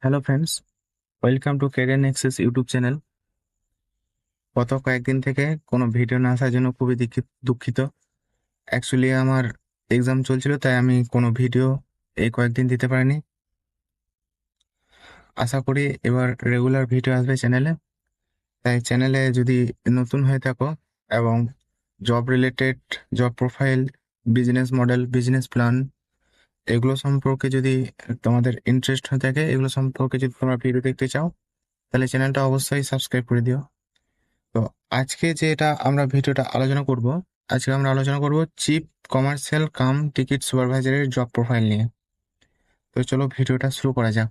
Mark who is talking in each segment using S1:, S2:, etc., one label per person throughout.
S1: Hello friends, welcome to career Nexus YouTube channel. গত কয়েকদিন থেকে কোনো ভিডিও না আসার জন্য খুবই দুঃখিত। অ্যাকচুয়ালি আমার এক্সাম চলছিল, তাই আমি কোনো ভিডিও এই কয়েকদিন দিতে পারিনি। আশা করি এবার রেগুলার ভিডিও আসবে চ্যানেলে। তাই চ্যানেলে যদি নতুন হয়ে থাকো এবং job related, job profile, business model, business plan এগুলো সম্পর্কে যদি তোমাদের ইন্টারেস্ট হয়ে থাকে, এগুলো সম্পর্কে যদি তোমরা ভিডিও দেখতে চাও, তাহলে চ্যানেলটা অবশ্যই সাবস্ক্রাইব করে দিও। তো আজকে যেটা আমরা ভিডিওটা আলোচনা করব, আজকে আমরা আলোচনা করব চিফ কমার্শিয়াল কাম টিকিট সুপারভাইজারের জব প্রোফাইল নিয়ে। তো চলো ভিডিওটা শুরু করা যাক।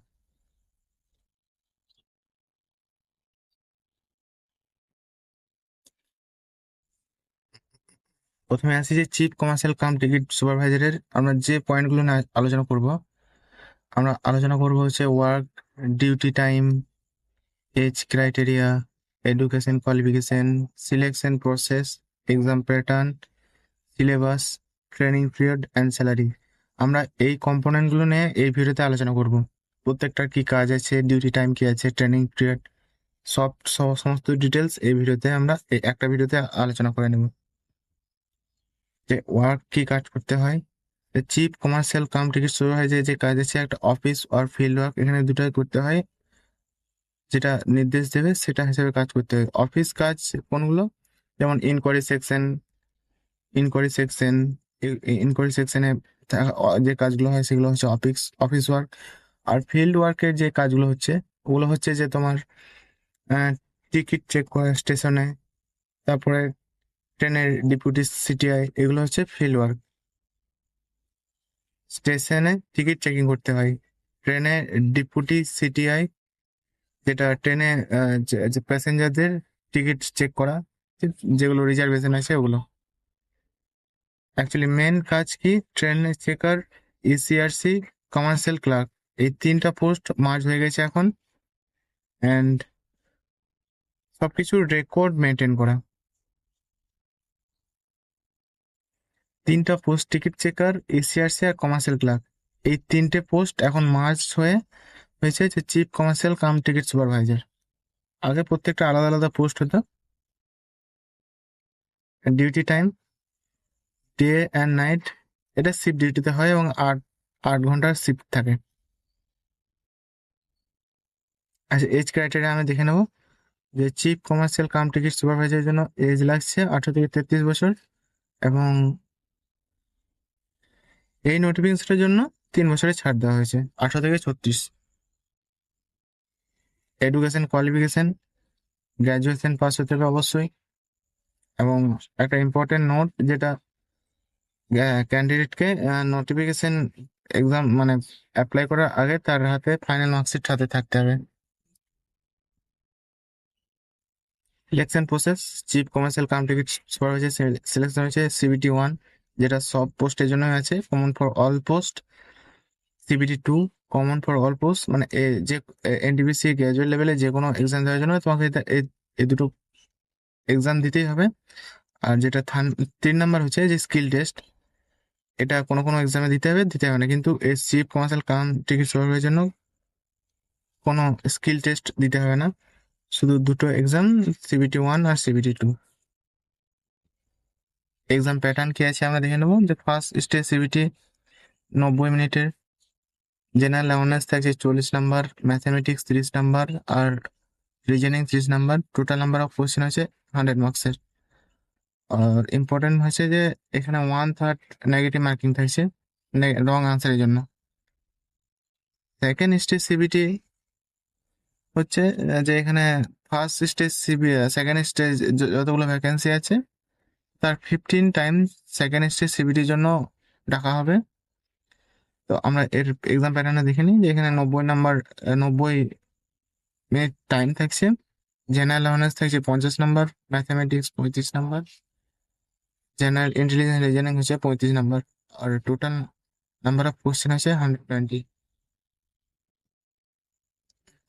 S1: প্রথমে আসি যে চিফ কমার্শিয়াল কাম টিকিট সুপারভাইজারের আমরা যে পয়েন্টগুলো না আলোচনা করব, আমরা আলোচনা করব হচ্ছে work, duty time, age criteria, education qualification, selection process, exam pattern, syllabus, training period and salary. আমরা এই কম্পোনেন্টগুলো নিয়ে এই ভিডিওতে আলোচনা করব। প্রত্যেকটার কি কাজ আছে, ডিউটি টাইম কি আছে, ট্রেনিং পিরিয়ড, সমস্ত ডিটেলস এই ভিডিওতে আমরা এই একটা ভিডিওতে আলোচনা করে নেব। যে ওয়ার্ক কি কাজ করতে হয়, chief commercial cum ticket supervisor যে কাজ আছে, একটা অফিস আর ফিল্ড ওয়ার্ক, এখানে দুটাই করতে হয়। যেটা নির্দেশ দেবে সেটা হিসেবে কাজ করতে হয়। অফিস কাজ কোনগুলো, যেমন enquiry section, enquiry section enquiry সেকশনে যে কাজগুলো হয় সেগুলো হচ্ছে অফিস অফিস ওয়ার্ক। আর ফিল্ড ওয়ার্কের যে কাজগুলো হচ্ছে, ওগুলো হচ্ছে যে তোমার টিকিট চেক করা স্টেশনে, তারপরে ট্রেনের ডিপুটি সিটিআই, এগুলো হচ্ছে ফিল্ড ওয়ার্ক। স্টেশনে টিকিট চেকিং করতে হয়। ট্রেনে ডিপুটি সিটিআই, যেটা ট্রেনে যে প্যাসেঞ্জারদের টিকিট চেক করা, যেগুলো রিজার্ভেশন আছে ওগুলো। অ্যাকচুয়ালি মেন কাজ কি, ট্রেন চেকার, ইসিআরসি, কমার্শিয়াল ক্লার্ক, এই তিনটা পোস্ট মার্জ হয়ে গেছে এখন। অ্যান্ড সবকিছুর রেকর্ড মেনটেন করা। তিনটা পোস্ট, টিকিট চেকার, এসিআরসি আর কমার্শিয়াল ক্লার্ক, এই তিনটে পোস্ট এখন মার্জ হয়ে হয়েছে যে chief commercial cum ticket supervisor. আগে প্রত্যেকটা আলাদা আলাদা পোস্ট হতো। Duty time day and night, এটা শিফট ডিউটিতে হয় এবং 8 ঘন্টার শিফট থাকে। আচ্ছা, এজ ক্রাইটেরিয়া আমি দেখে নেবো। যে চিফ কমার্শিয়াল কাম টিকিট সুপারভাইজারের জন্য এজ লাগছে 18 থেকে 33 বছর, এবং এই নোটিফিকেশনের জন্য 3 বছরের ছাড় দেওয়া হয়েছে, 18 থেকে 36। এডুকেশন কোয়ালিফিকেশন, গ্র্যাজুয়েশন পাস হতে হবে অবশ্যই। এবং একটা ইম্পর্টেন্ট নোট, যেটা ক্যান্ডিডেটকে নোটিফিকেশন এক্সাম মানে অ্যাপ্লাই করার আগে তার হাতে ফাইনাল মার্কশিট হাতে থাকতে হবে। Selection process, chief commercial cum ticket supervisor selection হয়েছে CBT 1, যেটা সব পোস্টের জন্য আছে, common for all post. CBT 2, common for all post, মানে যে এনটিপিসি গ্র্যাজুয়েট লেভেলে যে কোনো এক্সাম দেওয়ার জন্য তোমাকে এই দুটো এক্সাম দিতেই হবে। আর যেটা 3 নাম্বার হচ্ছে যে স্কিল টেস্ট, এটা কোনো কোনো এক্সামে দিতে হবে, দিতে হবে না, কিন্তু এই চিফ কমার্শিয়াল কাম টিকিট সুপারভাইজারের জন্য কোনো স্কিল টেস্ট দিতে হবে না, শুধু দুটো এক্সাম, CBT 1 আর CBT 2। এক্সাম প্যাটার্ন কি আছে আমরা দেখে নেবো। যে ফার্স্ট স্টেজ CBT 90 মিনিটের, জেনারেল অ্যাওয়ারনেস থাকছে 40 নাম্বার, ম্যাথামেটিক্স 30 নাম্বার, আর reasoning 30 number. Total number of question আছে 100 মার্কসের। আর ইম্পর্টেন্ট হচ্ছে যে এখানে 1/3 নেগেটিভ মার্কিং থাকছে রং আনসারের জন্য। সেকেন্ড স্টেজ CBT হচ্ছে যে এখানে ফার্স্ট স্টেজ সেকেন্ড স্টেজ যতগুলো ভ্যাকেন্সি আছে তার 15 টাইমস সেকেন্ড স্টেজ CBTর জন্য ডাকা হবে। তো আমরা এর এক্সাম প্যাটার্নে দেখে নিই যে এখানে 90 নাম্বার, 90 মিনিট টাইম থাকছে। জেনারেল অ্যাওয়ারনেস থাকছে 50 number, mathematics 35 number, general intelligence reasoning হচ্ছে 35 নাম্বার, আর টোটাল নাম্বার অফ কোশ্চেন আছে 120।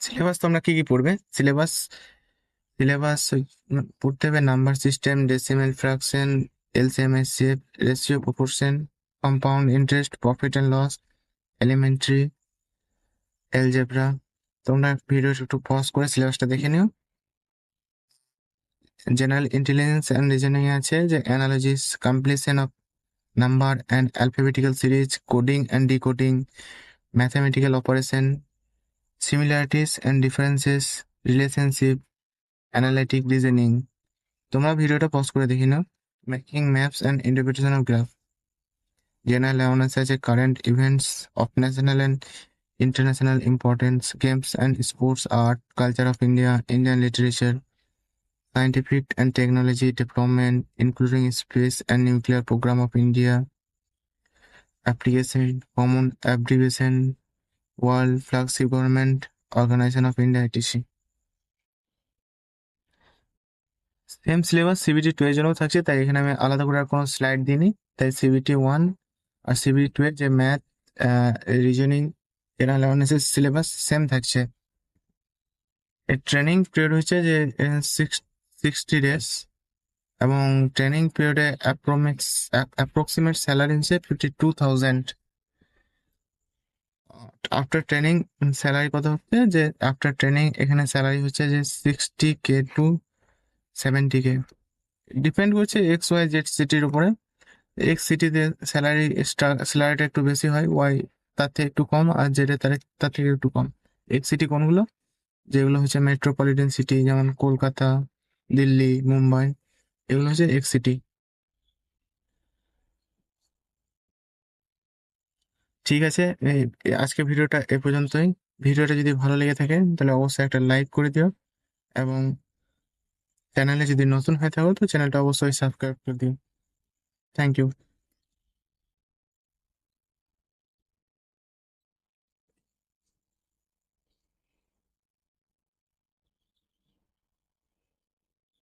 S1: সিলেবাস তোমরা কি কি পড়বে? সিলেবাস সিলেবাস পড়তে হবে number system, decimal fraction, LCM ACF, ratio proportion, compound interest, profit and loss, elementary, algebra, তোমরা ভিডিও একটু পজ করে সিলেবাসটা দেখে নিও। জেনারেল ইন্টেলিজেন্স অ্যান্ড রিজনিং আছে, যে analogies, completion of number and alphabetical series, coding and decoding, mathematical operation, similarities and differences, relationship, analytic reasoning. তোমরা ভিডিওটা পজ করে দেখে নাও। Making maps and interpretation of graph. General awareness আছে, current events of national and international importance, games and sports, art, culture of India, Indian literature, scientific and technology development, including space and nuclear program of India, application, common abbreviation, world flagship government, organization of India, etc. Same syllabus CBT 2 এর জন্য থাকছে, তাই এখানে আমি আলাদা করে আর কোনো slide দিইনি। তাই সিবিটি 1 আর সিবিটি 2 এর যে ম্যাথ, রিজনিং, জেনারেল অ্যাওয়ারনেসের সিলেবাস সেম থাকছে। এর ট্রেনিং পিরিয়ড হচ্ছে যে 60 ডেজ, এবং ট্রেনিং পিরিয়ডে অ্যাপ্রক্সিমেট স্যালারি হচ্ছে 52,000। আফটার ট্রেনিং স্যালারি কত হচ্ছে, যে আফটার ট্রেনিং এখানে স্যালারি হচ্ছে যে 60K to 70K, ডিপেন্ড করছে এক্স ওয়াই জেড সিটির উপরে। এক্স সিটিতে স্যালারিটা একটু বেশি হয়, ওয়াই তার থেকে একটু কম, আর জেডে তার থেকে একটু কম। এক্স সিটি কোনগুলো, যেগুলো হচ্ছে মেট্রোপলিটন সিটি, যেমন কলকাতা, দিল্লি, মুম্বাই, এগুলো হচ্ছে এক্স সিটি। ঠিক আছে, আজকে ভিডিওটা এ পর্যন্তই। ভিডিওটা যদি ভালো লেগে থাকে তাহলে অবশ্যই একটা লাইক করে দিও, এবং চ্যানেলে যদি নতুন হয়ে থাকো তো চ্যানেলটা অবশ্যই সাবস্ক্রাইব করে দিও। Thank you.